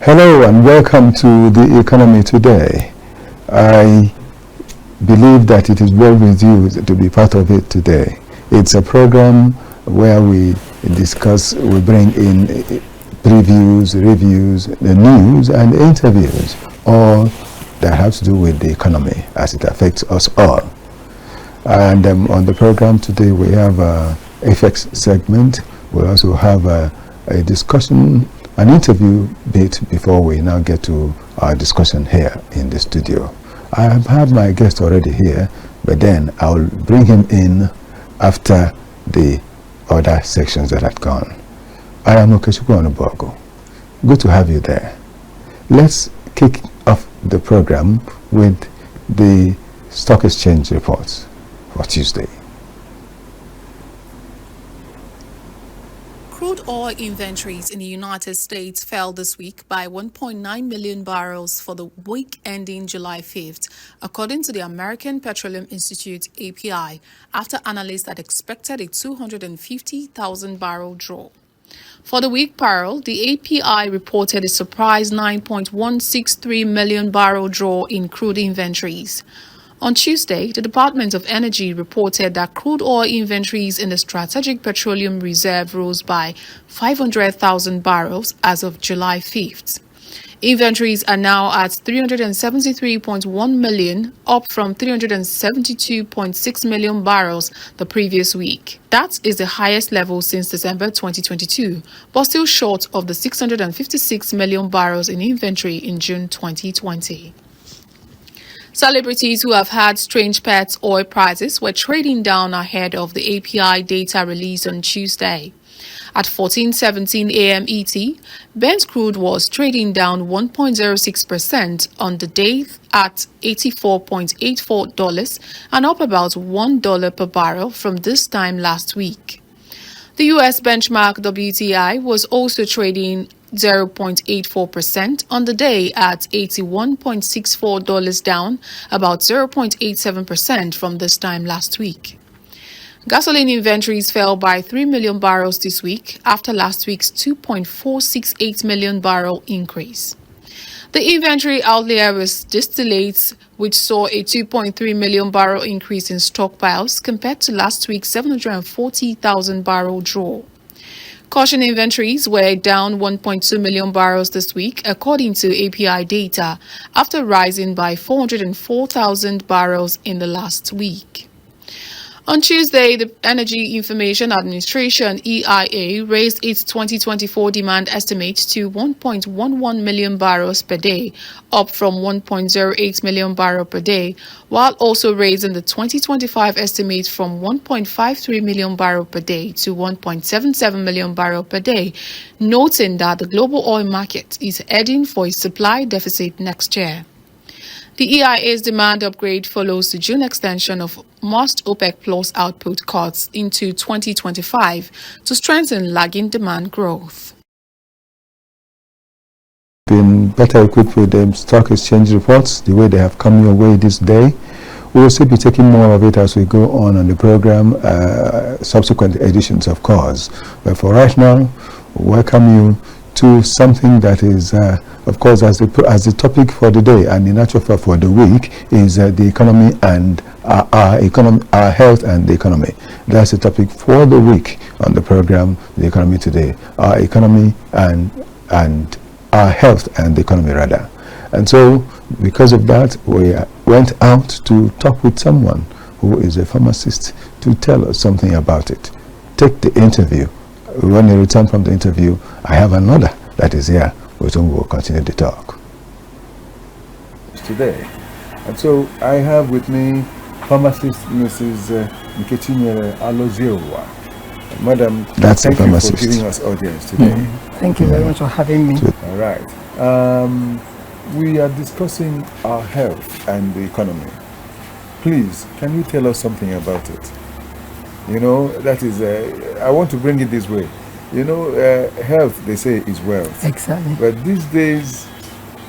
Hello and welcome to The Economy Today. I believe that it is well with you to be part of it today. It's a program where we discuss, we bring in previews, reviews, the news and interviews, all that have to do with the economy as it affects us all. And on the program today we have a FX segment. We'll also have a discussion, an interview bit before we now get to our discussion here in the studio. I have my guest already here, but then I'll bring him in after the other sections that have gone. I am Okechukwu Onubogu. Good to have you there. Let's kick off the program with the stock exchange reports for Tuesday. Crude oil inventories in the United States fell this week by 1.9 million barrels for the week ending July 5th, according to the American Petroleum Institute (API), after analysts had expected a 250,000 barrel draw. For the week parallel, the API reported a surprise 9.163 million barrel draw in crude inventories. On Tuesday, the Department of Energy reported that crude oil inventories in the Strategic Petroleum Reserve rose by 500,000 barrels as of July 5th. Inventories are now at 373.1 million, up from 372.6 million barrels the previous week. That is the highest level since December 2022, but still short of the 656 million barrels in inventory in June 2020. Celebrities who have had strange pets oil prices were trading down ahead of the API data release on Tuesday. At 14:17 a.m. ET, Brent crude was trading down 1.06% on the day at $84.84 and up about $1 per barrel from this time last week. The U.S. benchmark WTI was also trading 0.84% on the day at $81.64, down about 0.87% from this time last week. Gasoline inventories fell by 3 million barrels this week after last week's 2.468 million barrel increase. The inventory outlier was distillates, which saw a 2.3 million barrel increase in stockpiles compared to last week's 740,000 barrel draw. Caution inventories were down 1.2 million barrels this week, according to API data, after rising by 404,000 barrels in the last week. On Tuesday, the Energy Information Administration (EIA) raised its 2024 demand estimate to 1.11 million barrels per day, up from 1.08 million barrels per day, while also raising the 2025 estimate from 1.53 million barrels per day to 1.77 million barrels per day, noting that the global oil market is heading for a supply deficit next year. The EIA's demand upgrade follows the June extension of most OPEC Plus output cuts into 2025 to strengthen lagging demand growth. Been better equipped with the stock exchange reports, the way they have come your way this day. We will still be taking more of it as we go on the program, subsequent editions, of course. But for right now, welcome you to something that is, of course, as the topic for the day and in actual fact for the week is the economy and our health and the economy. That's the topic for the week on the program, The Economy Today. Our economy and our health and the economy rather. And so, because of that, we went out to talk with someone who is a pharmacist to tell us something about it. Take the interview. When we return from the interview, I have another that is here with whom we'll continue the talk today. And so I have with me pharmacist Mrs. Alamojin. Madam, that's thank a pharmacist. You for giving us audience today. Thank you very much for having me. All right. We are discussing our health and the economy. Please, can you tell us something about it? You know, that is, I want to bring it this way. You know, health, they say, is wealth. Exactly. But these days,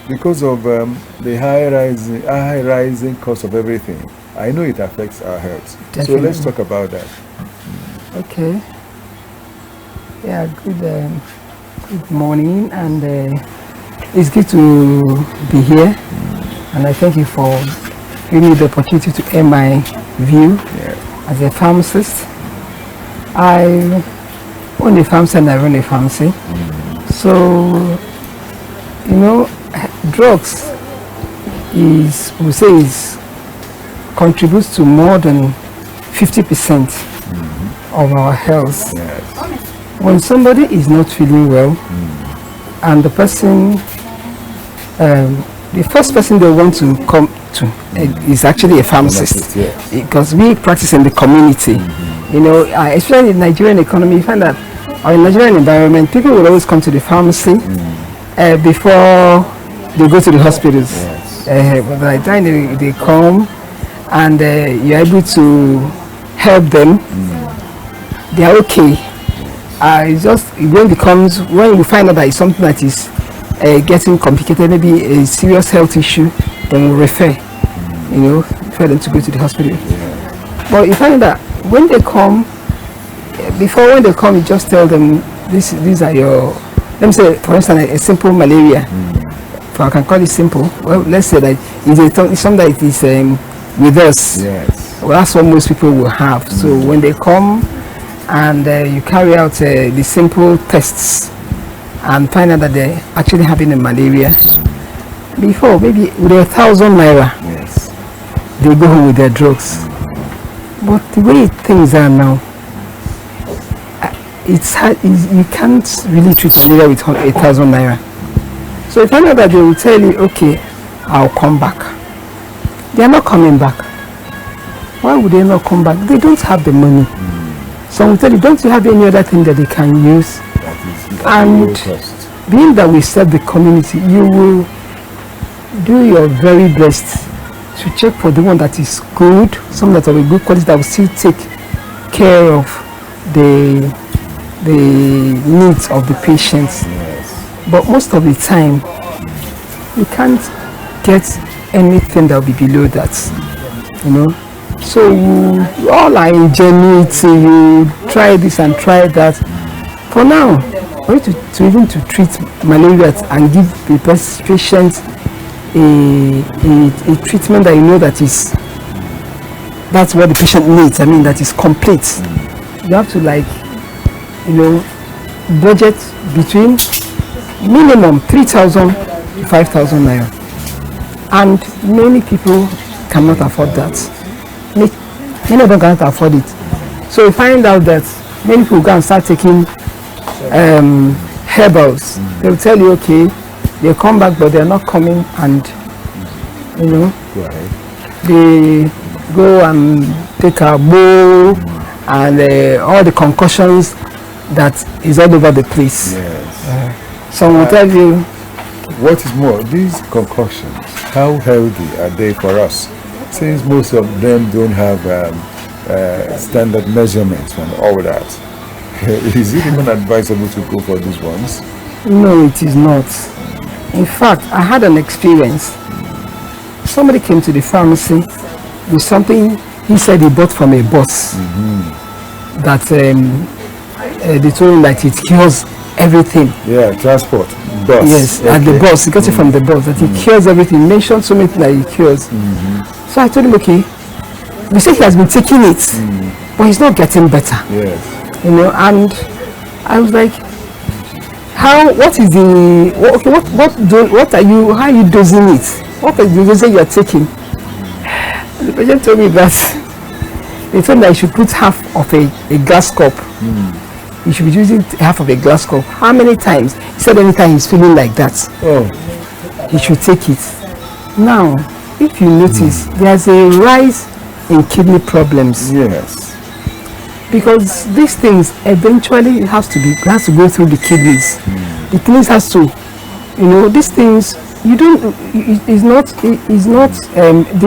because of the high rising cost of everything, I know it affects our health. Definitely. So let's talk about that. Okay. Yeah, good morning and It's good to be here, and I thank you for giving me the opportunity to air my view as a pharmacist. I own a pharmacy and I run a pharmacy. So, you know, drugs contributes to more than 50% of our health. Yes. When somebody is not feeling well, and the person, the first person they want to come to is actually a pharmacist, because we practice in the community. You know, especially in the Nigerian economy, you find that, or in Nigerian environment, people will always come to the pharmacy before they go to the hospitals. But by the time they come and you're able to help them, they are okay. It's just when you find out that it's something that is getting complicated, maybe a serious health issue, then we'll refer them to go to the hospital. But you find that when they come, you just tell them these are your, let me say, for instance, a simple malaria. If I can call it simple, well, let's say that it's something that is with us. Yes. Well, that's what most people will have. So when they come and you carry out the simple tests and find out that they're actually having a malaria, before maybe with 1,000 naira, they go home with their drugs. But the way things are now, you can't really treat malaria with 1,000 naira. So if I know that they will tell you, okay, I'll come back. They are not coming back. Why would they not come back? They don't have the money. Some will tell you, don't you have any other thing that they can use? And being that we serve the community, you will do your very best to check for the one that is good, some that are of good quality, that will still take care of the needs of the patients. But most of the time, you can't get anything that will be below that, So all our ingenuity, you try this and try that. For now, for you to treat malaria and give the patient a treatment that you know that's what the patient needs. I mean, that is complete. You have to budget between minimum 3,000 to 5,000 naira, and many people cannot afford that. Many of them cannot afford it. So you find out that many people go and start taking herbals. They will tell you, okay, they come back, but they are not coming, and they go and take a bowl and all the concussions that is all over the place. Some will tell you. What is more, these concoctions, how healthy are they for us? Since most of them don't have standard measurements and all that. Is it even advisable to go for these ones? No, it is not. In fact, I had an experience. Somebody came to the pharmacy with something he said he bought from a bus. That they told him that it cures everything. Yeah, transport. Bus. Yes, at the bus. He got it from the bus, that it cures everything. He mentioned so many things that it cures. So I told him, okay, we say he has been taking it, but he's not getting better. Yes. And I was like, how are you dosing it? What is the dosage you are taking? And the patient told me that they told me that I should put half of a glass cup. You should be using half of a glass cup. How many times? He said anytime he's feeling like that, he should take it. Now, if you notice, there's a rise in kidney problems. Yes. Because these things eventually has to go through the kidneys. The kidneys has to, these things,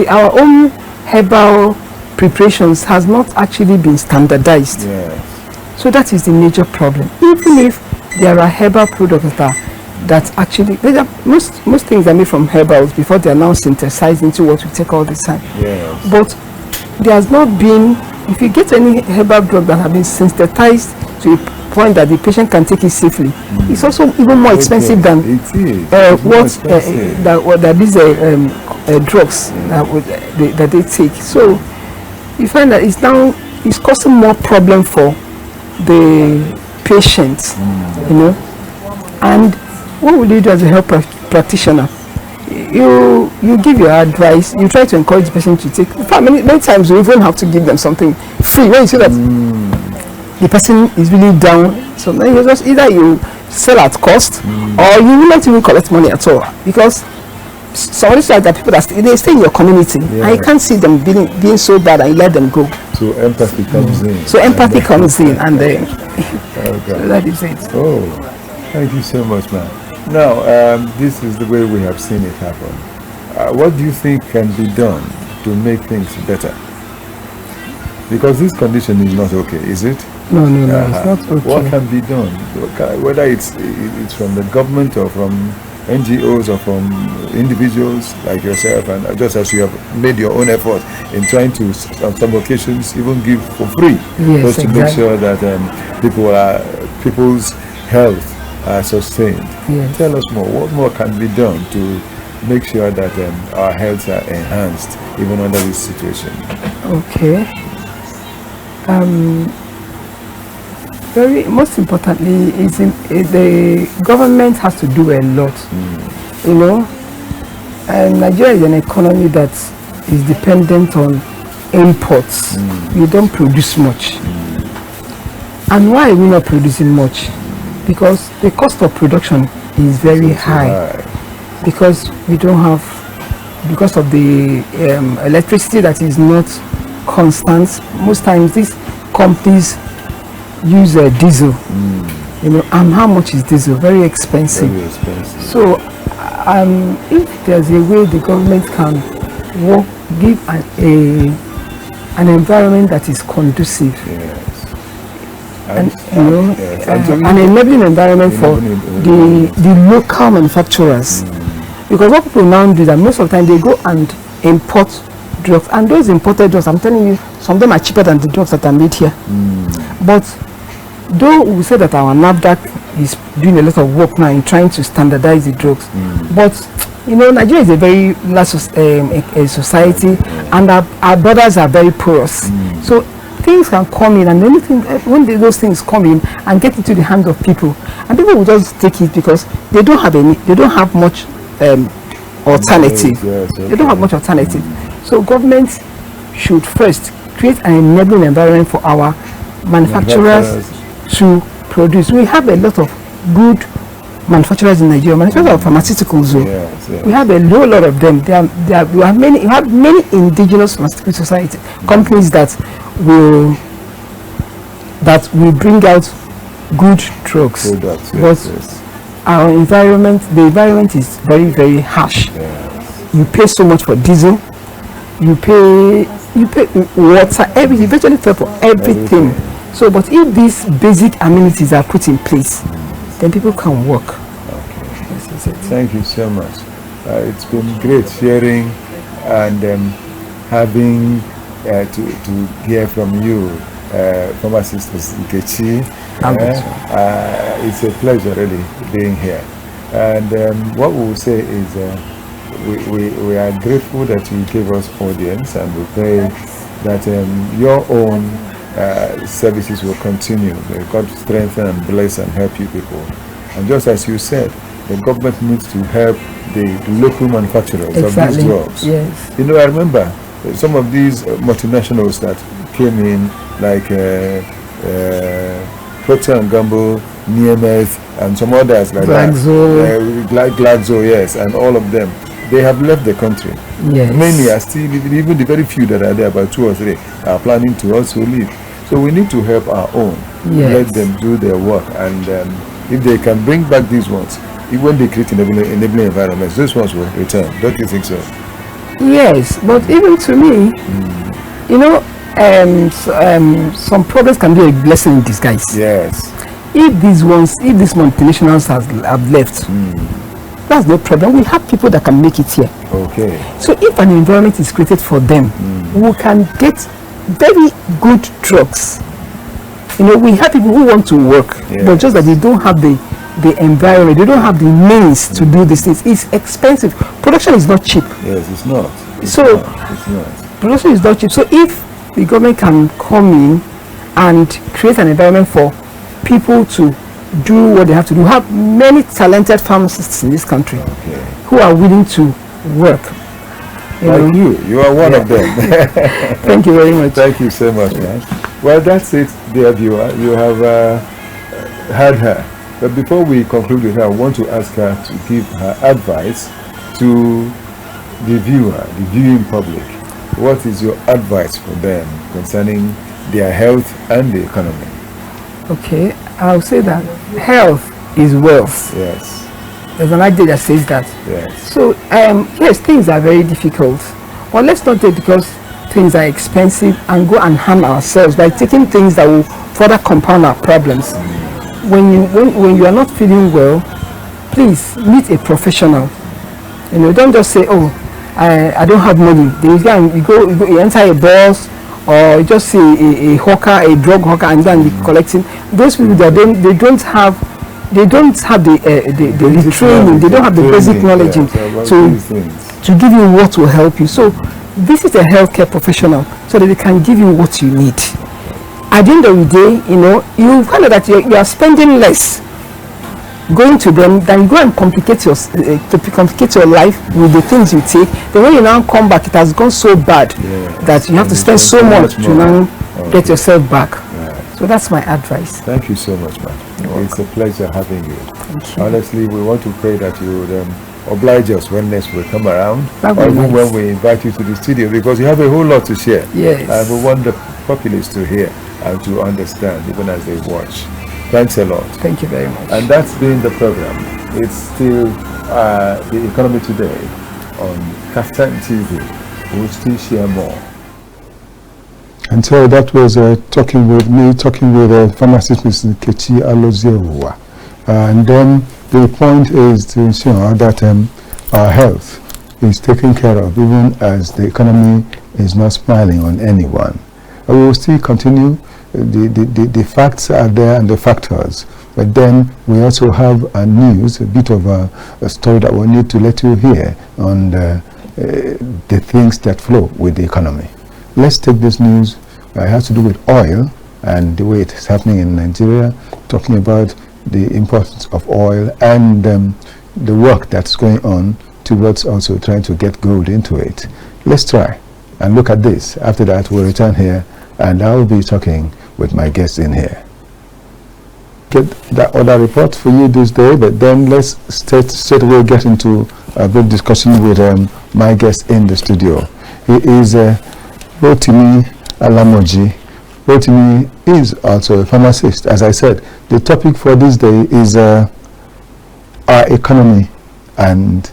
our own herbal preparations has not actually been standardized. Yes. So that is the major problem. Even if there are herbal products that actually, most things are made from herbals before they are now synthesized into what we take all the time. Yes. But there has not been, if you get any herbal drug that have been synthesized to point that the patient can take it safely, it's also even more expensive than these drugs that they take. So you find that it's causing more problem for the patient, you know. And what will you do as a health practitioner? You give your advice, you try to encourage the patient to take. In fact, many times you even have to give them something free when you see that the person is really down. So then you just either you sell at cost or you will not even collect money at all, because some of these are the people that they stay in your community and you can't see them being so bad and you let them go. So empathy comes in. So empathy comes in, and then so that is it. Oh, thank you so much, man. Now, this is the way we have seen it happen. What do you think can be done to make things better? Because this condition is not okay, is it? No, it's not okay. What can be done? Whether it's from the government or from NGOs or from individuals like yourself, and just as you have made your own effort in trying to, on some occasions, even give for free, just to make sure that people's health are sustained. Yes. Tell us more. What more can be done to make sure that our health are enhanced even under this situation? Okay. Most importantly, the government has to do a lot. You know, and Nigeria is an economy that is dependent on imports. We don't produce much. And why are we not producing much? Because the cost of production is very high. Because we don't have, because of the electricity that is not constant. Most times these companies use diesel. You know, and how much is diesel? Very expensive. So if there's a way the government can give an environment that is conducive, and an enabling environment for the local manufacturers. Because what people now do is that most of the time they go and import drugs, and those imported drugs, I'm telling you, some of them are cheaper than the drugs that are made here. But though we say that our NAFDAC is doing a lot of work now in trying to standardize the drugs, but you know, Nigeria is a very large society, and our borders are very porous. So things can come in, and when those things come in and get into the hands of people, and people will just take it because they don't have much alternative. They don't have much alternative. So government should first create an enabling environment for our manufacturers to produce. We have a lot of good manufacturers in Nigeria, manufacturers of pharmaceuticals. We have a whole lot of them. We have many indigenous pharmaceutical society companies that will bring out good drugs. Our environment, the environment is very, very harsh. You pay so much for diesel, you pay water, everything, virtually pay for everything. So, but if these basic amenities are put in place, then people can work. Thank you so much. It's been great sharing and having to hear from you, pharmacist Nkechi. It's a pleasure really being here. And what we will say is we are grateful that you gave us audience, and we pray that your own services will continue. May God strengthen and bless and help you people. And just as you said, the government needs to help the local manufacturers of these drugs. Yes. You know, I remember some of these multinationals that came in, like Procter & Gamble, Niemes, and some others like Glaxo, yes, and all of them. They have left the country. Yes. Many are still, even the very few that are there, about 2 or 3, are planning to also leave. So we need to help our own, let them do their work, and if they can bring back these ones, even when they create enabling environments, those ones will return. Don't you think so? Yes, but even to me, you know, some progress can be a blessing in disguise. Yes. If these multinationals have left, that's no problem. We have people that can make it here. Okay. So if an environment is created for them, we can get very good drugs You know, we have people who want to work, but just that they don't have the environment, they don't have the means to do these things. It's expensive. Production is not cheap. Yes, it's not. It's not. Production is not cheap. So if the government can come in and create an environment for people to do what they have to do, have many talented pharmacists in this country who are willing to work. You are one of them. Thank you very much. Thank you so much, man. Well, that's it, dear viewer. You have heard her. But before we conclude with her, I want to ask her to give her advice to the viewer, the viewing public. What is your advice for them concerning their health and the economy? Okay, I'll say that health is wealth. Yes. There's an idea that says that. Yes. So, yes, things are very difficult. But let's not take because things are expensive and go and harm ourselves by taking things that will further compound our problems. When you are not feeling well, please meet a professional. You know, don't just say, oh, I don't have money. You enter a bus, or you just see a hawker, a drug hawker, and then be collecting. Those people that they don't have the training, they don't have the basic knowledge to give you what will help you. So visit a healthcare professional so that they can give you what you need. At the end of the day, you know, you find out that you are spending less going to them than you go and complicate your life with the things you take. Then when you now come back, it has gone so bad that you have to spend so much to now get yourself back. So that's my advice. Thank you so much, man. It's a pleasure having you. Thank you. Honestly, we want to pray that you would oblige us when next we come around, or even when we invite you to the studio, because you have a whole lot to share. Yes. And we want the populace to hear and to understand, even as they watch. Thanks a lot. Thank you very much. And that's been the program. It's still the economy today on KAFTAN TV. We'll still share more. And so that was talking with pharmacist Mr. Kechi Alozewa. And then the point is to ensure that our health is taken care of, even as the economy is not smiling on anyone. We will still continue. The facts are there and the factors, but then we also have a news, a bit of a story that we need to let you hear on the things that flow with the economy. Let's take this news. It has to do with oil and the way it is happening in Nigeria, talking about the importance of oil and the work that's going on towards also trying to get gold into it. Let's try and look at this. After that, we'll return here and I will be talking with my guests in here. Get that other report for you this day, but then let's straight away get into a good discussion with my guest in the studio. He is Rotimi Alamojin. Rotimi is also a pharmacist. As I said, the topic for this day is our economy and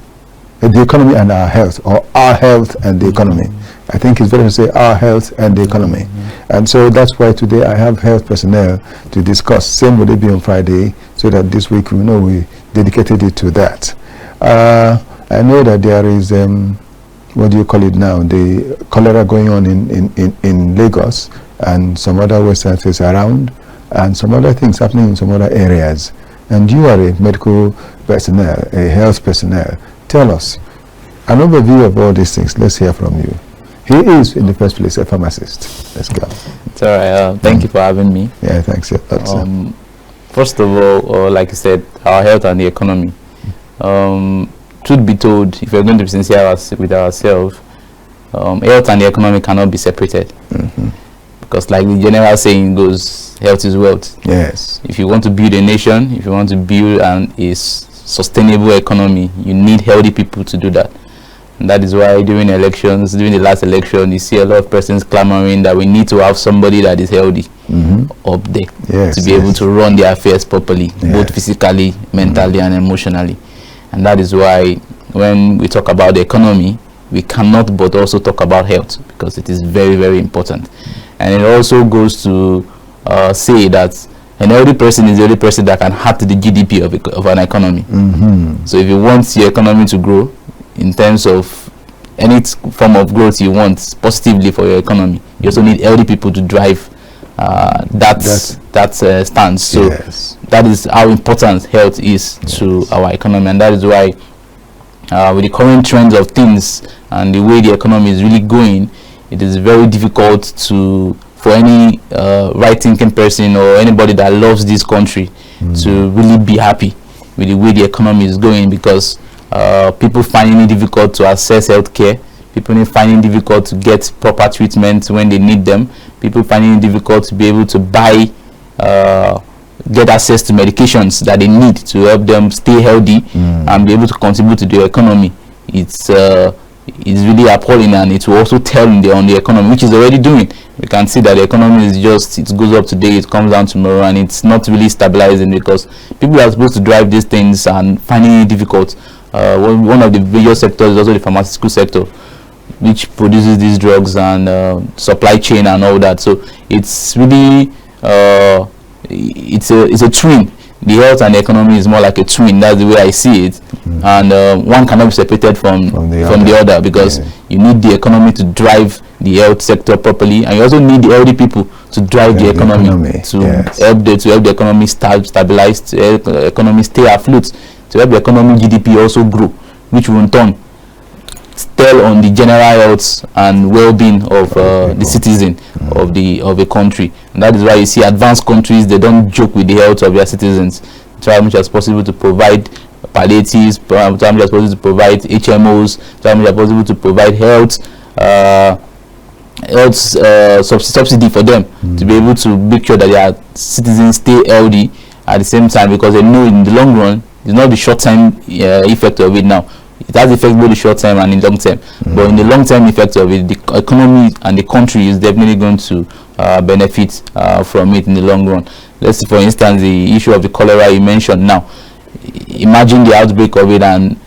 the economy and our health, or our health and the economy. I think it's better to say our health and the economy. And so that's why today I have health personnel to discuss. Same would it be on Friday, so that this week we know we dedicated it to that. I know that there is, what do you call it now, the cholera going on in Lagos and some other western states around, and some other things happening in some other areas. And you are a medical personnel, a health personnel. Tell us an overview of all these things. Let's hear from you. He is, in the first place, a pharmacist. Let's go. It's all right. Thank you for having me. Yeah, thanks. First of all, like you said, our health and the economy. Truth be told, if we're going to be sincere with ourselves, health and the economy cannot be separated. Because like the general saying goes, health is wealth. Yes. If you want to build a nation, if you want to build a sustainable economy, you need healthy people to do that. And that is why during elections, during the last election, you see a lot of persons clamoring that we need to have somebody that is healthy up there to be able to run their affairs properly, both physically, mentally, and emotionally. And that is why when we talk about the economy, we cannot but also talk about health, because it is very, very important. And it also goes to say that an healthy person is the only person that can add to the GDP of an economy. So if you want your economy to grow, in terms of any form of growth you want positively for your economy, you also need healthy people to drive that stance. So yes, that is how important health is to our economy, and that is why with the current trends of things and the way the economy is really going, it is very difficult for any right-thinking person or anybody that loves this country to really be happy with the way the economy is going, because people finding it difficult to access healthcare, people finding it difficult to get proper treatment when they need them, people finding it difficult to be able to buy get access to medications that they need to help them stay healthy and be able to contribute to the economy. It's really appalling, and it will also tell on the economy, which is already doing. We can see that the economy is just, it goes up today, it comes down tomorrow, and it's not really stabilizing because people are supposed to drive these things and finding it difficult. One of the major sectors is also the pharmaceutical sector, which produces these drugs and supply chain and all that. So it's really it's a twin. The health and the economy is more like a twin. That's the way I see it, and one cannot be separated from the other, because you need the economy to drive the health sector properly, and you also need the healthy people to drive the economy to help the economy stabilize, to help the economy stay afloat, to help the economy GDP also grow, which will in turn tell on the general health and well-being of the citizen of a country. And that is why you see advanced countries, they don't joke with the health of their citizens. Try as much as possible to provide palliatives, try as much as possible to provide HMOs, try as much as possible to provide health subsidy for them to be able to make sure that their citizens stay healthy at the same time, because they know in the long run, it's not the short-term effect of it now. It has effect both the short term and in long term, but in the long term effect of it, the economy and the country is definitely going to benefit from it in the long run. Let's see, for instance, the issue of the cholera you mentioned. Now, imagine the outbreak of it and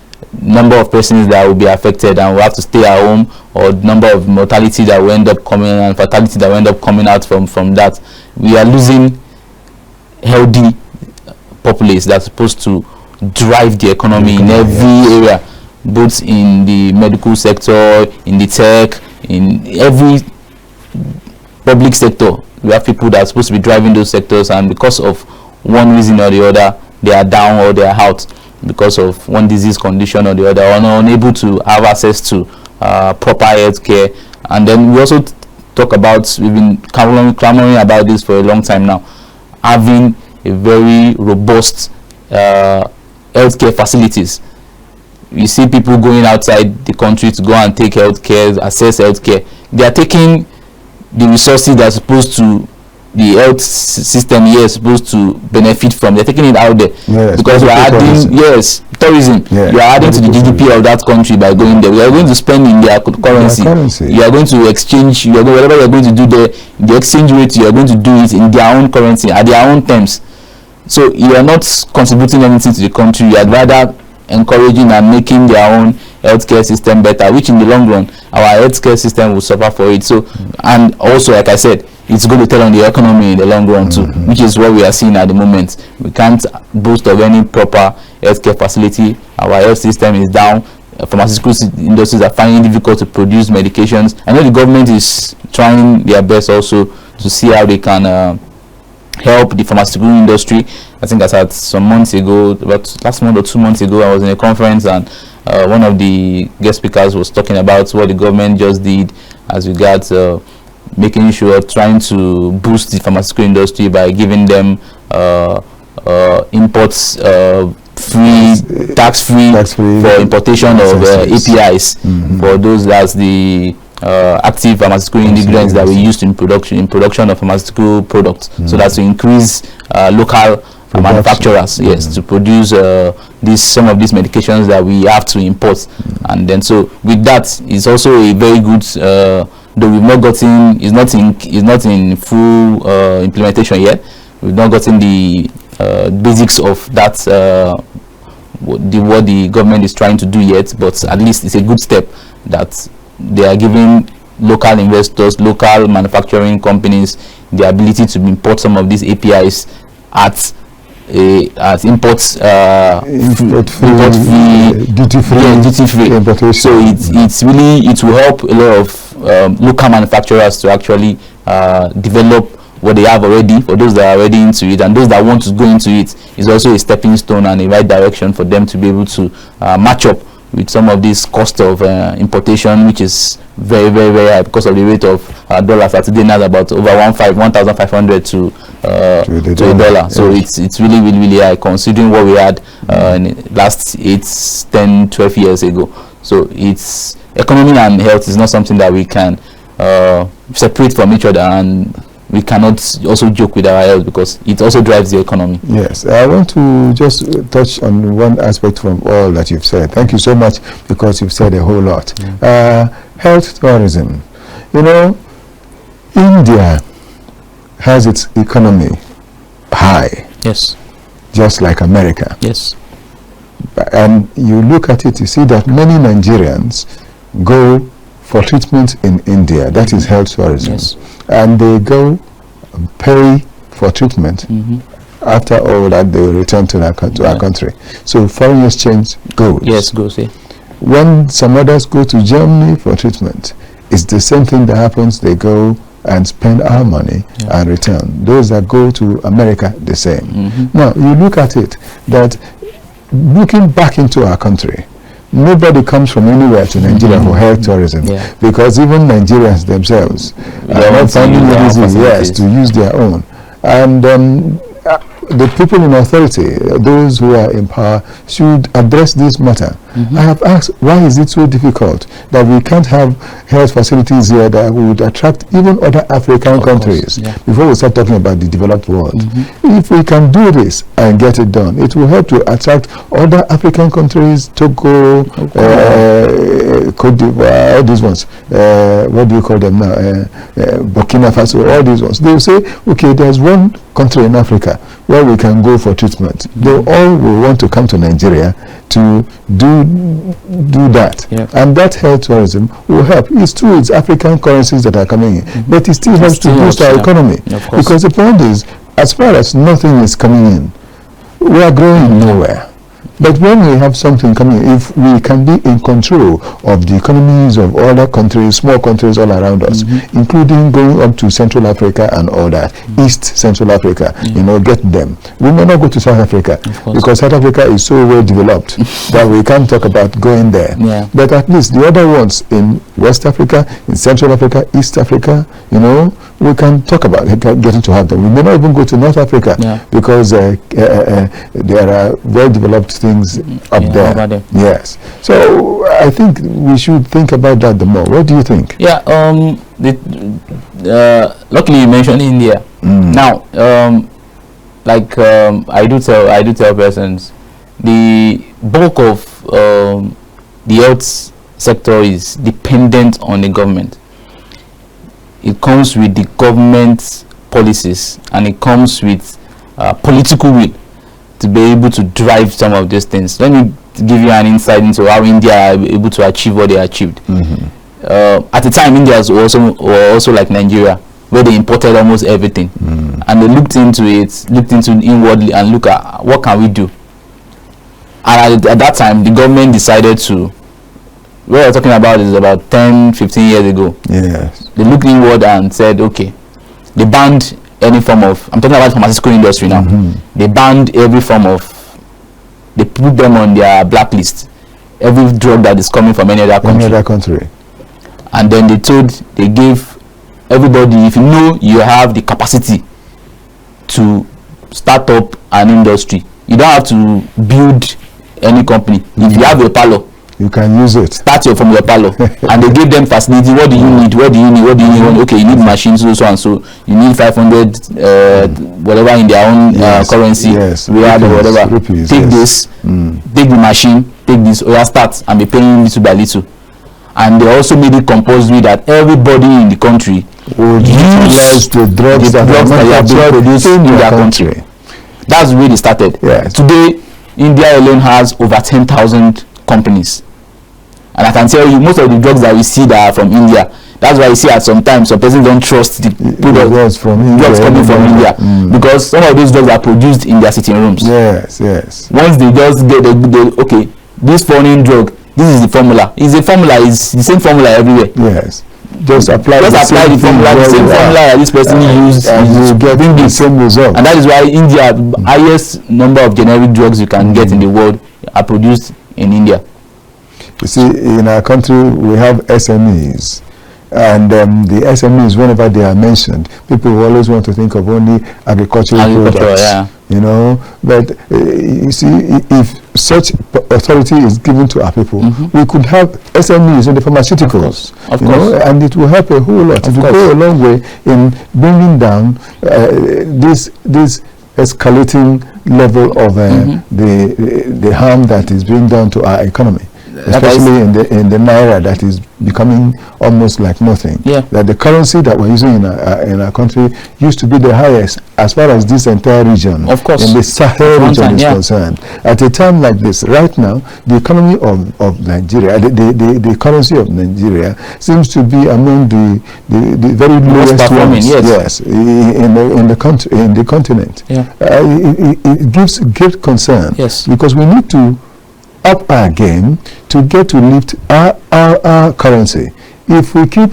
number of persons that will be affected and will have to stay at home, or number of mortality that will end up coming and fatality that will end up coming out from that. We are losing healthy populace that's supposed to drive the economy in every area, both in the medical sector, in the tech, in every public sector. We have people that are supposed to be driving those sectors, and because of one reason or the other, they are down or they are out because of one disease condition or the other, or unable to have access to proper health care. And then we also talk about, we've been clamoring about this for a long time now, having a very robust healthcare facilities. You see people going outside the country to go and take healthcare, access healthcare. They are taking the resources that are supposed to, the health system here is supposed to benefit from. They're taking it out there, because we are adding tourism. You are adding to the GDP of that country by going there. We are going to spend in their currency. You are going to exchange. Whatever you are going to do there, the exchange rate, you are going to do it in their own currency at their own terms. So you are not contributing anything to the country. You are rather encouraging and making their own healthcare system better, which in the long run our healthcare system will suffer for it. So, and also, like I said, it's going to tell on the economy in the long run too, which is what we are seeing at the moment. We can't boast of any proper healthcare facility. Our health system is down. Pharmaceutical industries are finding it difficult to produce medications. I know the government is trying their best also to see how they can help the pharmaceutical industry. I think that's at some months ago, about last month or 2 months ago, I was in a conference, and one of the guest speakers was talking about what the government just did as regards making sure, trying to boost the pharmaceutical industry by giving them imports tax-free for importation of APIs for those, that's the active pharmaceutical ingredients that we use in production of pharmaceutical products, so that's to increase local manufacturers, to produce some of these medications that we have to import. And then so with that, it's also a very good, though we've not gotten, it's not in full implementation yet. We've not gotten the basics of that, what the government is trying to do yet, but at least it's a good step that they are giving local investors, local manufacturing companies, the ability to import some of these APIs at import free, duty free importation. So it's really, it will help a lot of local manufacturers to actually develop what they have already, for those that are already into it, and those that want to go into it, is also a stepping stone and a right direction for them to be able to match up with some of this cost of importation, which is very, very, very high because of the rate of dollars at today now about over 1,500 to a dollar. Yes. So it's really, really, really high considering what we had in the last 8, 10, 12 years ago. So it's economy and health is not something that we can separate from each other, and we cannot also joke with our health because it also drives the economy. Yes, I want to just touch on one aspect from all that you've said. Thank you so much, because you've said a whole lot. Health tourism. You know, India has its economy high. Yes. Just like America. Yes. And you look at it, you see that many Nigerians go for treatment in India. That is health tourism. Yes. And they go pay for treatment. After all that, they will return to our country. So foreign exchange goes. Yes, goes. Yeah. When some others go to Germany for treatment, it's the same thing that happens. They go and spend our money and return. Those that go to America, the same. Now, you look at it, that looking back into our country, nobody comes from anywhere to Nigeria for health tourism, because even Nigerians themselves are not finding it easy, to use their own. And the people in authority, those who are in power, should address this matter. I have asked, why is it so difficult that we can't have health facilities here that would attract even other African countries before we start talking about the developed world? If we can do this and get it done, it will help to attract other African countries, Togo, Cote d'Ivoire, all these ones. What do you call them now? Burkina Faso, all these ones. They will say, okay, there's one country in Africa where we can go for treatment. They all will want to come to Nigeria to do that. And that health tourism will help. It's true, it's African currencies that are coming in, but it still helps to boost our economy. Because the point is, as far as nothing is coming in, we are growing nowhere. But when we have something coming, if we can be in control of the economies of other countries, small countries all around us, including going up to Central Africa and all that, East Central Africa, you know, get them. We may not go to South Africa because South Africa is so well developed that we can't talk about going there. But at least the other ones in West Africa, in Central Africa, East Africa, you know, we can talk about getting to have them. We may not even go to North Africa because there are well-developed things up there. Yes. So I think we should think about that the more. What do you think? Yeah. Luckily you mentioned India. Now, I do tell persons, the bulk of the health sector is dependent on the government. It comes with the government policies, and it comes with political will to be able to drive some of these things. Let me give you an insight into how India are able to achieve what they achieved. At the time, India was also like Nigeria, where they imported almost everything, and they looked into inwardly and look at what can we do. And at that time, the government decided to. What we're talking about is about 10-15 years ago. They looked inward and said, okay, they banned any form of, I'm talking about pharmaceutical industry now. They banned every form of, they put them on their blacklist, every drug that is coming from any other country. And then they gave everybody, if you know you have the capacity to start up an industry, you don't have to build any company. If you have a parlor, you can use it. Start from your parlor. And they give them facility. What do you need? What do you need? Okay, you need machines, so and so. You need 500 whatever in their own currency. Real or whatever. Rupees, take this, take the machine, take this, or start and be paying little by little. And they also made it compulsory that everybody in the country would use the drugs that are being produced in their country. That's where they started. Today, India alone has over 10,000 companies. And I can tell you, most of the drugs that we see that are from India, that's why you see at sometimes some persons don't trust the drugs coming from India, because some of those drugs are produced in their sitting rooms. Once they just get okay, this foreign drug, this is the formula. It's the formula, it's the same formula everywhere. just apply the same formula that this person used, and you get the same result. And that is why India, highest number of generic drugs you can get in the world are produced in India. You see, in our country we have SMEs, and the SMEs, whenever they are mentioned, people always want to think of only agricultural products. Yeah. You know, but you see, if such authority is given to our people, we could have SMEs in the pharmaceuticals, of course. and it will help a whole lot. It will go a long way in bringing down this escalating level of the harm that is being done to our economy. Especially in the naira that is becoming almost like nothing. Yeah. That the currency that we're using in our country used to be the highest as far as this entire region, of course, in the Sahel region is concerned. At a time like this, right now, the economy of Nigeria, the currency of Nigeria seems to be among the very lowest ones. Yes, in the continent. Yeah. It gives great concern. Yes. Because we need to up our game to get to lift our currency. If we keep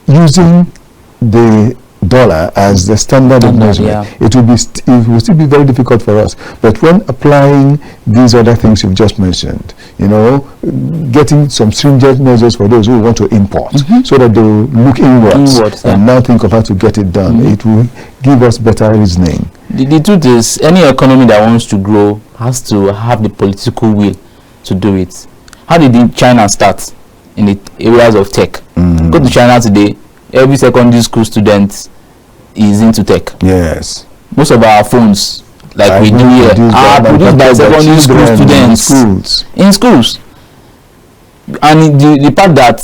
using the dollar as the standard of measurement, it will still be very difficult for us. But when applying these other things you've just mentioned, you know, getting some stringent measures for those who want to import, so that they will look inwards and now think of how to get it done, it will give us better reasoning. The truth is, any economy that wants to grow has to have the political will to do it. How did China start in the areas of tech? Go to China today, every secondary school student is into tech. Yes. Most of our phones, like we do here, are produced by secondary school students in schools. And the part that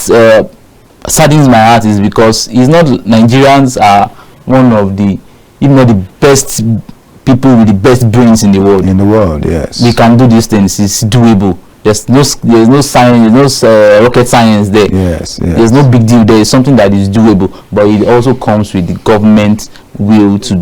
saddens my heart is because it's not Nigerians are one of the, if not the best people with the best brains in the world. In the world, yes. We can do these things. It's doable. There's no science, there's no rocket science there. Yes. There's no big deal. There is something that is doable, but it also comes with the government will to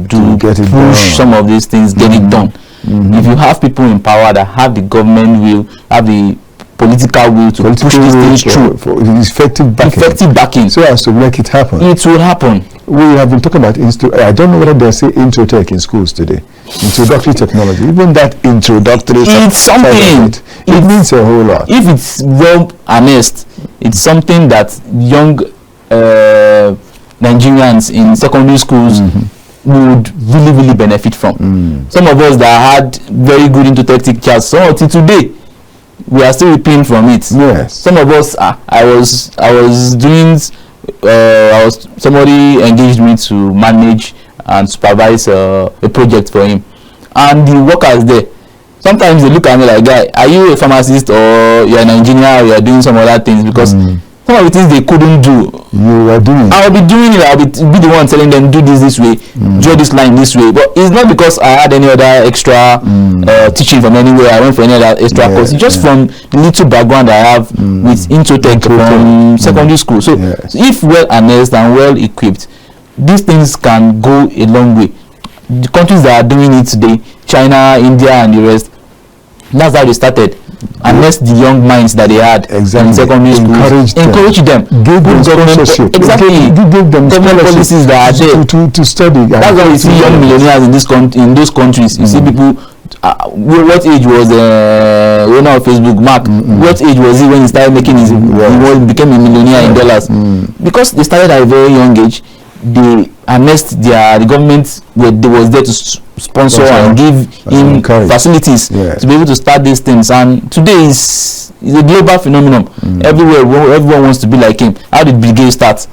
push some of these things, get it done. If you have people in power that have the government will, have the political will to push these things through, for effective backing, so as to make it happen. It will happen. We have been talking about I don't know whether they say intro tech in schools today. Introductory technology. Even that introductory, it's something. It means a whole lot. If it's well honest, it's something that young Nigerians in secondary schools would really benefit from. Some of us that had very good into tech teachers, some until today, we are still reaping from it. Yes. Some of us, somebody engaged me to manage and supervise a project for him, and the workers there, sometimes they look at me like, guy, are you a pharmacist or you're an engineer or you're doing some other things? Because some of the things they couldn't do, you are doing. I'll be doing it. I'll be the one telling them, do this way, draw this line this way. But it's not because I had any other extra teaching from anywhere. I went for any other extra course. It's just from the little background I have with Intotech from secondary school. So if well harnessed and well equipped, these things can go a long way. The countries that are doing it today, China, India, and the rest, that's how they started. Unless the young minds that they had in secondary school, encourage them, give them sponsorship, give them government policies that are there to study. That's why you see young millionaires in those countries. You see people. What age was the owner of Facebook, Mark? What age was he when he started making his? He became a millionaire in dollars because they started at a very young age. They harnessed the government was there to sponsor and give him facilities to be able to start these things. And today is a global phenomenon. Everywhere, everyone wants to be like him. How did Bill Gates start?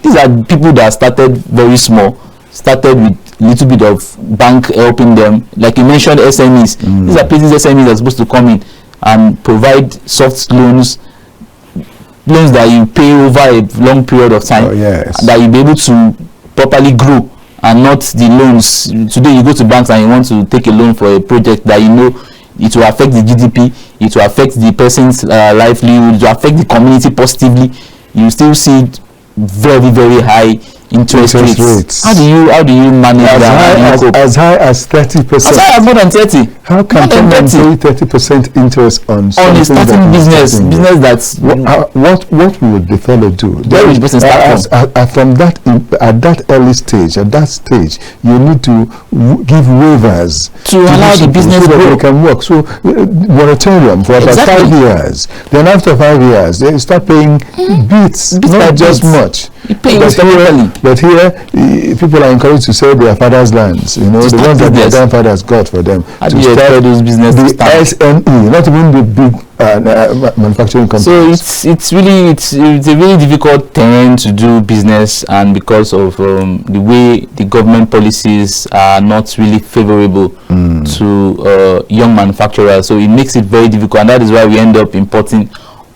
These are people that started very small, started with little bit of bank helping them. Like you mentioned, SMEs. These are places SMEs are supposed to come in and provide soft loans that you pay over a long period of time, that you'll be able to properly grow, and not the loans. Today you go to banks and you want to take a loan for a project that you know it will affect the GDP, it will affect the person's livelihood, it will affect the community positively. You still see very high interest rates. How do you manage that? As high as 30%. As high as more than 30. How can someone pay 30% interest on a starting business that's what would the fellow do? From that at that early stage, you need to give waivers to allow the business so that they can work. So moratorium for about 5 years. Then after 5 years, they start paying bits, not just much. But here, people are encouraged to sell their father's lands. You know, the ones that their grandfathers got for them to start those business. The SME, not even the big manufacturing companies. So it's a really difficult terrain to do business, and because of the way the government policies are not really favorable to young manufacturers, so it makes it very difficult, and that is why we end up importing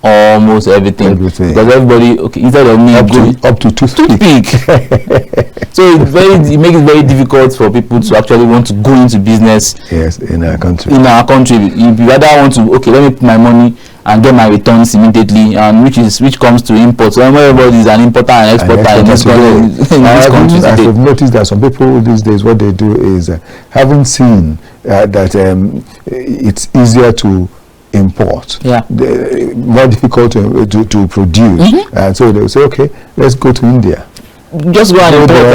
almost everything. Because everybody, instead of me up to toothpick. So it makes it very difficult for people to actually want to go into business. Yes, in our country. If you rather want to, let me put my money and get my returns immediately, and which comes to imports. So everybody is an importer and exporter in this country. I've noticed that some people these days, what they do is, having seen that it's easier to import, more difficult to produce, and so they will say, okay, let's go to India. Just go and import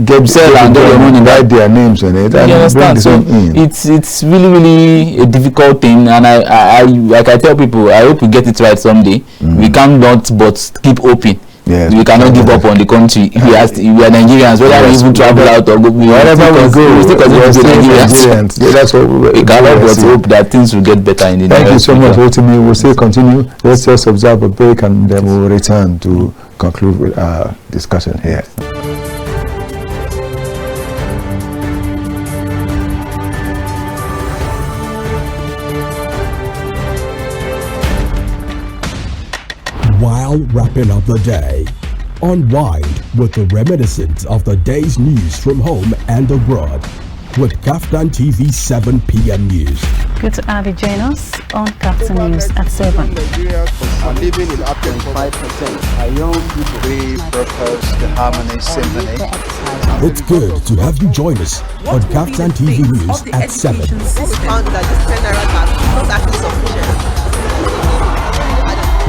and sell and get your money, write their names on it, and you understand? So it's really a difficult thing, and I like I tell people, I hope we get it right someday. We cannot but keep hoping. Yes, we cannot give up on the country. We are Nigerians, whether we even travel out or go wherever we go, we still continue to be Nigerians. That's what we cannot but hope that things will get better in the Thank you so much, Rotimi. We'll still continue. Let's just observe a break, and then we'll return to conclude with our discussion here. While wrapping up the day, unwind with the reminiscence of the day's news from home and abroad with KAFTAN TV 7 p.m. News. Good to have you join us on KAFTAN News at 7. Nigerians are living in up to 5%. Are young people we propose the Harmony Symphony. It's good to have you join us on KAFTAN TV News at 7. We found that this 10 naira tax is not actually sufficient.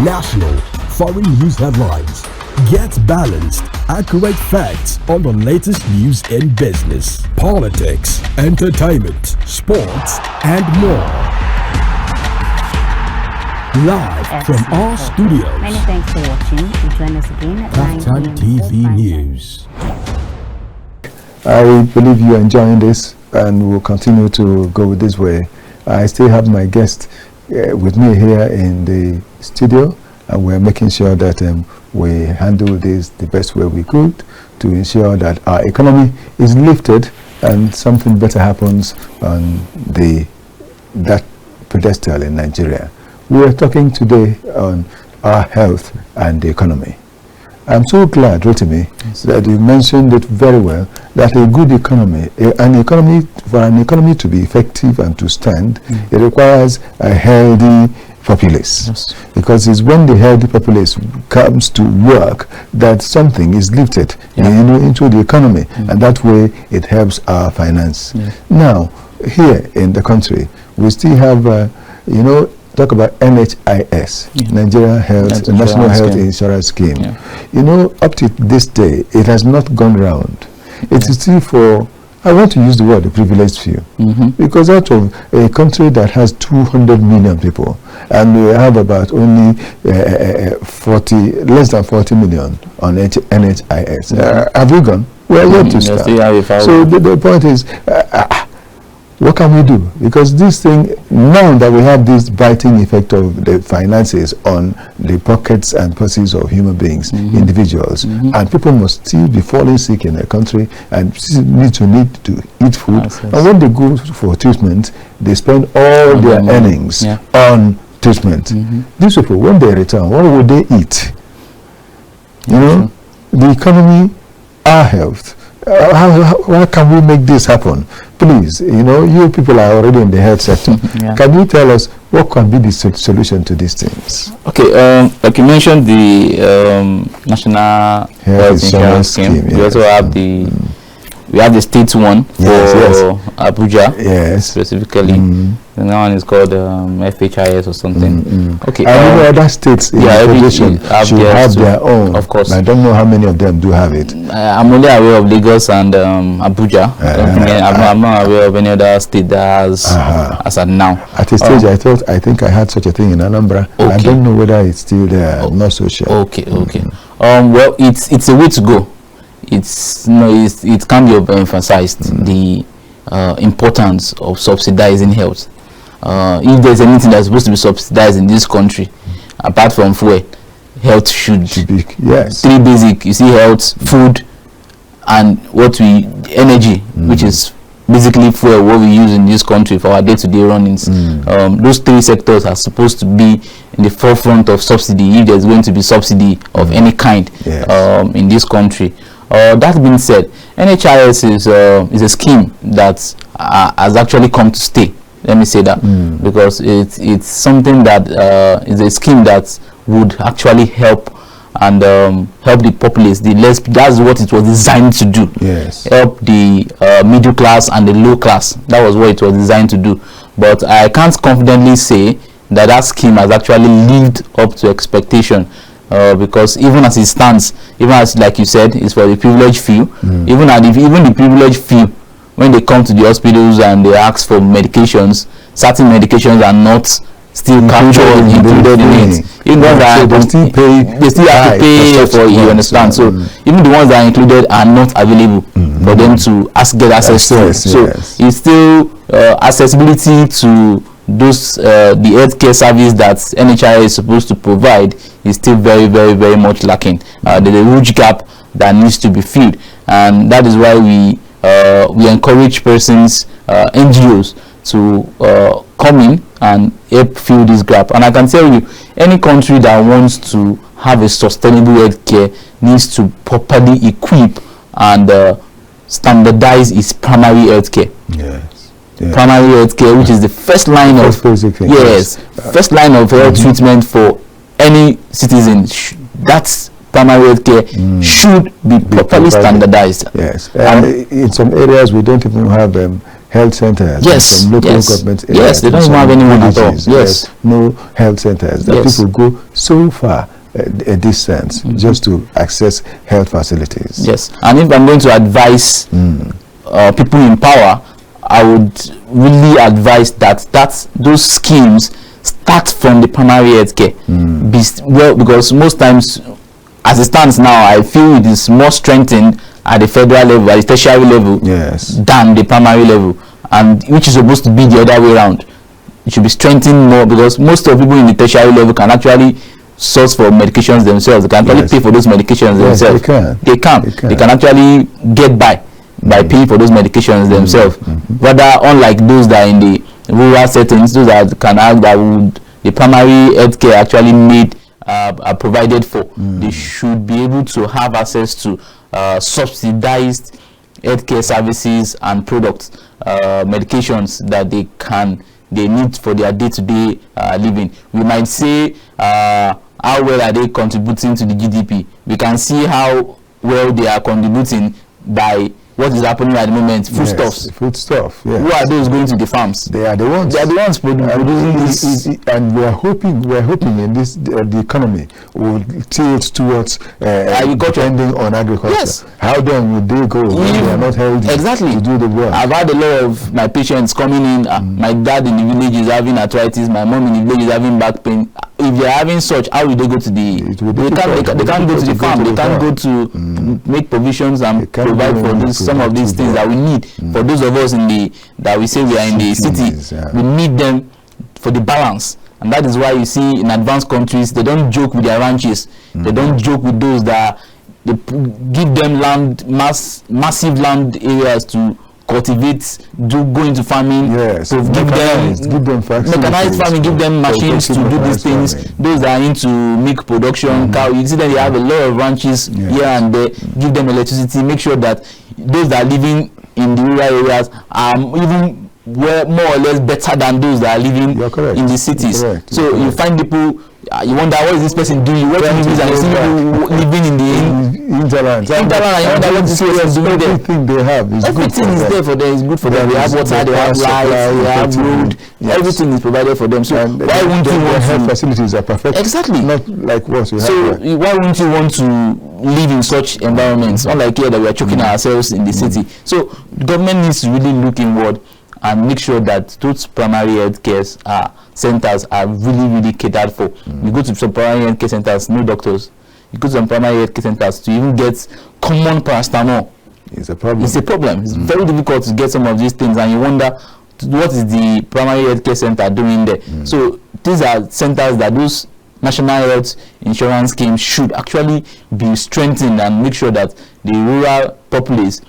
National foreign news headlines. Get balanced, accurate facts on the latest news in business, politics, entertainment, sports, and more. Live from our studios. Many thanks for watching. Join us again at KAFTAN TV News. I believe you are enjoying this, and we'll continue to go this way. I still have my guest with me here in the studio, and we're making sure that we handle this the best way we could to ensure that our economy is lifted and something better happens on that pedestal in Nigeria. We are talking today on our health and the economy. I'm so glad, Rotimi, that you mentioned it very well, that a good economy, for an economy to be effective and to stand, it requires a healthy populace. Yes. Because it's when the healthy populace comes to work that something is lifted into the economy, and that way it helps our finance. Now, here in the country, we still have, talk about NHIS, Nigeria National Health Insurance Scheme. Up to this day, it has not gone round. It is still for, I want to use the word, the privileged few, because out of a country that has 200 million people, and we have about only less than 40 million on NHIS. Have we gone? We are yet to start. So the point is, what can we do? Because this thing, now that we have this biting effect of the finances on the pockets and purses of human beings, individuals, and people must still be falling sick in their country and need to eat food. And when they go for treatment, they spend all their earnings on treatment. These people, when they return, what will they eat? The economy, our health, How can we make this happen? Please, you people are already in the health sector. Can you tell us what can be the solution to these things? Okay, like you mentioned, the National Health Insurance Scheme. We also have we have the state one for Abuja, specifically. And that one is called FHIS or something. Okay. Other states in the position should have their own. Of course. I don't know how many of them do have it. I'm only aware of Lagos and Abuja. I'm not aware of any other state that has as of now. At a stage, I think I had such a thing in Anambra. I don't know whether it's still there. I'm not so sure. Okay. Well, it's a way to go. It can be overemphasized the importance of subsidizing health. If there's anything that's supposed to be subsidized in this country, apart from fuel, health should be. Yes. Three basic. You see, health, food, and energy, which is basically fuel, what we use in this country for our day-to-day runnings. Those three sectors are supposed to be in the forefront of subsidy, if there's going to be subsidy of any kind in this country. That being said, NHIS is a scheme that has actually come to stay. Let me say that because it's something that is a scheme that would actually help and help the populace. That's what it was designed to do. Yes. Help the middle class and the low class. That was what it was designed to do. But I can't confidently say that scheme has actually lived up to expectation. Because even as it stands, even as like you said, it's for the privileged few. Even the privileged few, when they come to the hospitals and they ask for medications, certain medications are not still captured included in it. Even those that they still have to pay for it. You understand? So even the ones that are included are not available for them to get access to. So it's still accessibility to those the healthcare service that NHI is supposed to provide is still very, very, very much lacking. There's a huge gap that needs to be filled, and that is why we encourage persons, NGOs, to come in and help fill this gap. And I can tell you, any country that wants to have a sustainable healthcare needs to properly equip and standardize its primary healthcare. Yes. Primary healthcare, which is the first line of first line of health treatment for any citizen. That's primary healthcare should be properly standardized. Yes. In some areas we don't even have health centers. Yes. Some local government areas. Yes, they don't even have anyone at all. Yes. No health centers. That people go so far a distance just to access health facilities. Yes. And if I'm going to advise people in power, I would really advise that those schemes start from the primary healthcare. Because most times, as it stands now, I feel it is more strengthened at the federal level, at the tertiary level, than the primary level, and which is supposed to be the other way around. It should be strengthened more, because most of the people in the tertiary level can actually source for medications themselves. They can actually pay for those medications themselves. They can actually get by paying for those medications themselves. Rather, unlike those that are in the rural settings, those that can act that would the primary healthcare actually made are provided for. They should be able to have access to subsidized healthcare services and products, medications that they need for their day-to-day living. We might say, how well are they contributing to the GDP? We can see how well they are contributing by what is happening at the moment. Foodstuffs. Foodstuff. Yes. Who are those going to the farms? They are the ones. They are the ones producing this. And we are hoping in this the economy will tilt towards depending on agriculture. Yes. How then would they go when they are not healthy to do the work? I've had a lot of my patients coming in. My dad in the village is having arthritis. My mom in the village is having back pain. If they are having such, how will they go to the? They can't go to the farm. They can't go to make provisions and provide for some of these things that we need. For those of us that we say we are in the city, we need them for the balance. And that is why you see in advanced countries, they don't joke with their ranches. They don't joke with those that they give them massive land areas to cultivate, go into farming, give them mechanized farming, give them machines to do these things. Those that are into milk production, cow, you see that they have a lot of ranches here and there. Give them electricity, make sure that those that are living in the rural areas are even more or less better than those that are living in the cities. So you find people, you wonder, what is this person doing? What is this? And you see people living in the hinterland. And you wonder what this person is doing there. Everything they have is everything is there for them. It's good for them. They have water, they have light, they have road. Everything is provided for them. So why wouldn't you want health facilities are perfect? Exactly. Not like what you have. So why wouldn't you want to live in such environments? Not like here that we are choking ourselves in the city. So government needs to really look inward and make sure that those primary health care centers are really catered for. You go to some primary health care centers, no doctors. You go to some primary health care centers to even get common paracetamol. It's a problem. It's a problem. It's very difficult to get some of these things, and you wonder what is the primary health care center doing there. So these are centers that those national health insurance schemes should actually be strengthened and make sure that the rural populace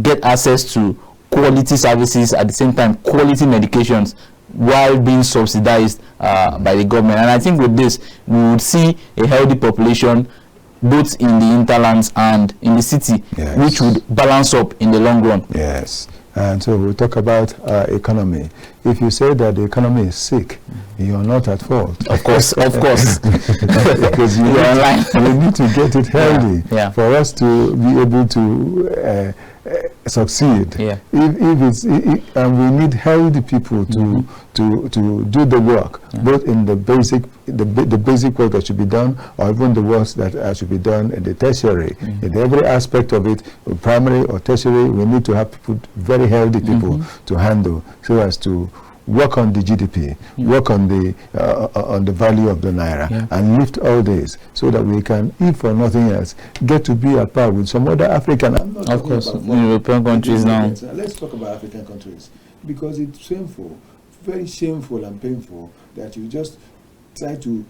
get access to quality services, at the same time quality medications, while being subsidized by the government. And I think with this we would see a healthy population both in the hinterlands and in the city, which would balance up in the long run. Yes. And so we'll talk about economy. If you say that the economy is sick, you are not at fault. Of course, of course. Because we need to get it healthy for us to be able to succeed. If it's and we need healthy people to do the work, both in the basic work that should be done, or even the work that should be done in the tertiary. In every aspect of it, primary or tertiary, we need to have people, very healthy people to handle, so as to work on the GDP, work on the value of the naira, and lift all this, so that we can, if for nothing else, get to be a par with some other African. Of course, European countries now. Let's talk about African countries, because it's shameful, very shameful and painful that you just try to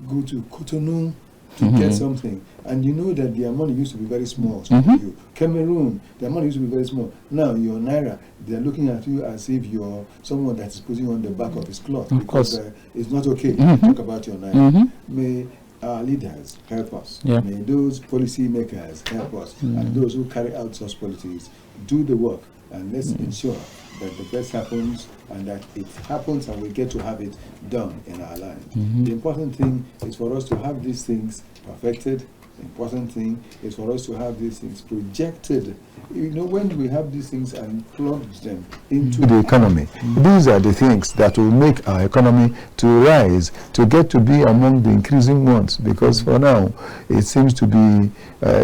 go to Cotonou to get something, and you know that their money used to be very small. You. Cameroon, their money used to be very small. Now your naira, they're looking at you as if you're someone that is putting on the back of his cloth, because it's not okay to talk about your naira. May our leaders help us. May those policy makers help us, and those who carry out such policies do the work, and let's ensure that the best happens, and that it happens and we get to have it done in our land. The important thing is for us to have these things perfected. The important thing is for us to have these things projected. You know, when we have these things and plug them into the economy, these are the things that will make our economy to rise, to get to be among the increasing ones, because for now it seems to be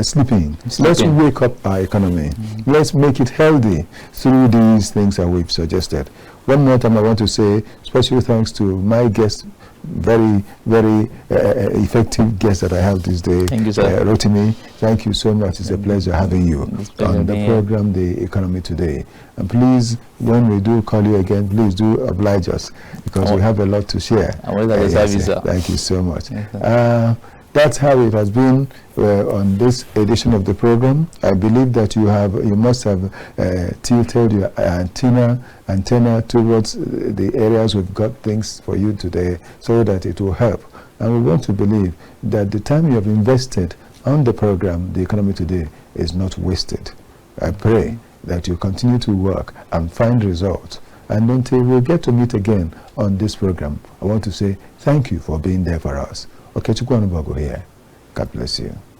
sleeping. Let's wake up our economy. Let's make it healthy through these things that we've suggested. One more time I want to say special thanks to my guest, very effective guest that I have this day. Thank you, sir. Rotimi, thank you so much. It's a pleasure having you on the program, The Economy Today. And please, when we do call you again, please do oblige us, because we have a lot to share. Thank you so much. That's how it has been on this edition of the program. I believe that you must have tilted your antenna towards the areas we've got things for you today, so that it will help. And we want to believe that the time you have invested on the program, The Economy Today, is not wasted. I pray that you continue to work and find results. And until we get to meet again on this program, I want to say thank you for being there for us. Okechukwu Onubogu here. God bless you.